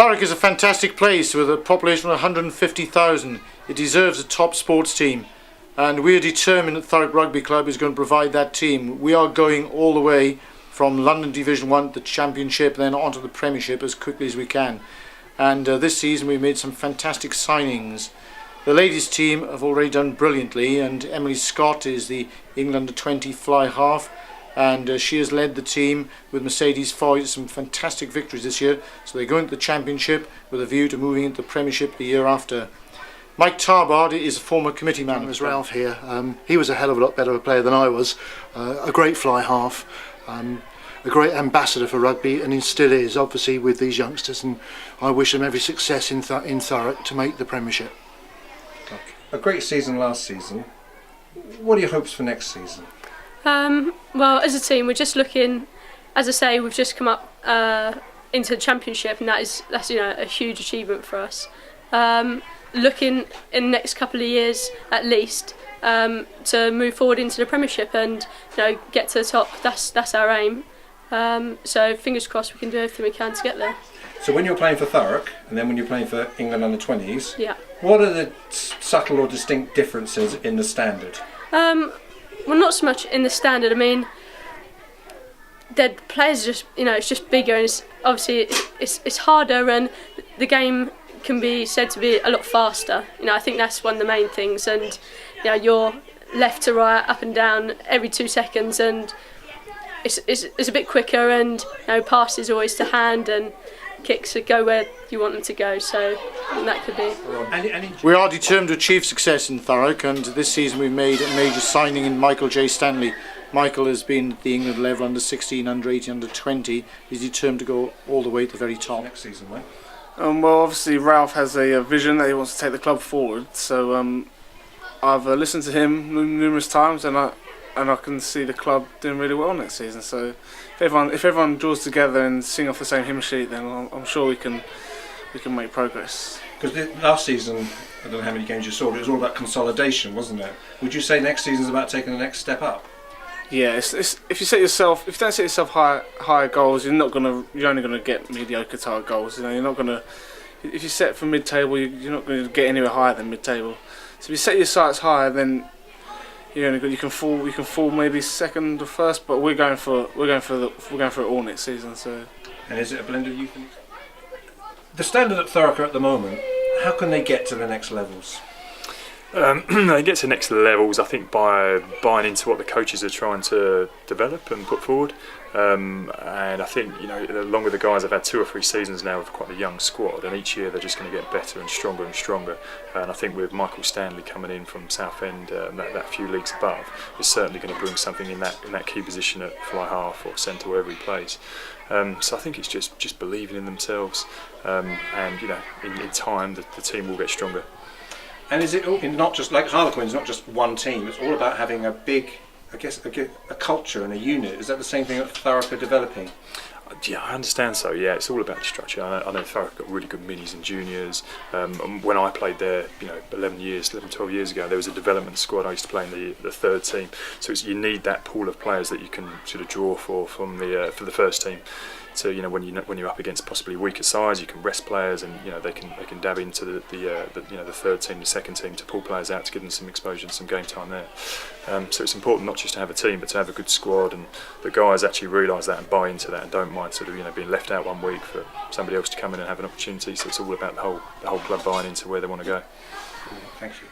Thurrock is a fantastic place with a population of 150,000. It deserves a top sports team, and we are determined that Thurrock Rugby Club is going to provide that team. We are going all the way from London Division 1 to the Championship, then on to the Premiership as quickly as we can. And this season we've made some fantastic signings. The ladies team have already done brilliantly, and Emily Scott is the England Under-20 fly half, and she has led the team with Mercedes Foy to some fantastic victories this year. So they're going to the Championship with a view to moving into the Premiership the year after. Mike Tarbard is a former committee man. There's Ralph here. He was a hell of a lot better a player than I was. A great fly half, a great ambassador for rugby, and he still is, obviously, with these youngsters. And I wish them every success in Thurrock to make the Premiership. A great season last season. What are your hopes for next season? Well, as a team, we're just looking. As I say, we've just come up into the Championship, and that's a huge achievement for us. Looking in the next couple of years, at least, to move forward into the Premiership and get to the top. That's our aim. So fingers crossed we can do everything we can to get there. So when you're playing for Thurrock, and then when you're playing for England Under-20s, yeah, what are the subtle or distinct differences in the standard? Well, not so much in the standard. I mean, the players just, it's just bigger, and it's harder, and the game can be said to be a lot faster. I think that's one of the main things, and you're left to right, up and down every 2 seconds, and it's a bit quicker, and passes always to hand, and kicks that go where you want them to go, so I think that could be. We are determined to achieve success in Thurrock, and this season we've made a major signing in Michael J. Stanley. Michael has been at the England level under 16, under 18, under 20. He's determined to go all the way to the very top. Next season, right? Well, obviously Ralph has a vision that he wants to take the club forward, so I've listened to him numerous times, and I can see the club doing really well next season. So if everyone draws together and sing off the same hymn sheet, then I'm sure we can make progress. Because last season, I don't know how many games you saw, but it was all about consolidation, wasn't it? Would you say next season's about taking the next step up? Yeah, if you don't set yourself higher goals, you're only gonna get mediocre type goals. You're not gonna. If you set for mid-table, you're not going to get anywhere higher than mid-table. So if you set your sights higher, then you can fall maybe second or first, but we're going for it all next season. So. And is it a blend of youth? The standard at Thurrock at the moment, how can they get to the next levels? They get to next levels, I think, by buying into what the coaches are trying to develop and put forward. And I think, along with the guys, I've had 2 or 3 seasons now with quite a young squad, and each year they're just going to get better and stronger and stronger. And I think with Michael Stanley coming in from Southend, that few leagues above, is certainly going to bring something in that key position at fly half or centre, wherever he plays. So I think it's just believing in themselves, and in time the team will get stronger. And is it not just like Harlequins, not just one team? It's all about having a big, I guess, a culture and a unit. Is that the same thing that Thurrock are developing? Yeah, I understand so. Yeah, it's all about the structure. I know Thurrock got really good minis and juniors. When I played there, 11, 12 years ago, there was a development squad. I used to play in the third team. So you need that pool of players that you can sort of draw for the first team. So when you're up against possibly weaker sides, you can rest players, and they can dab into the third team, the second team, to pull players out to give them some exposure and some game time there. So it's important not just to have a team, but to have a good squad, and the guys actually realise that and buy into that and don't mind sort of being left out one week for somebody else to come in and have an opportunity. So it's all about the whole club buying into where they want to go. Thank you.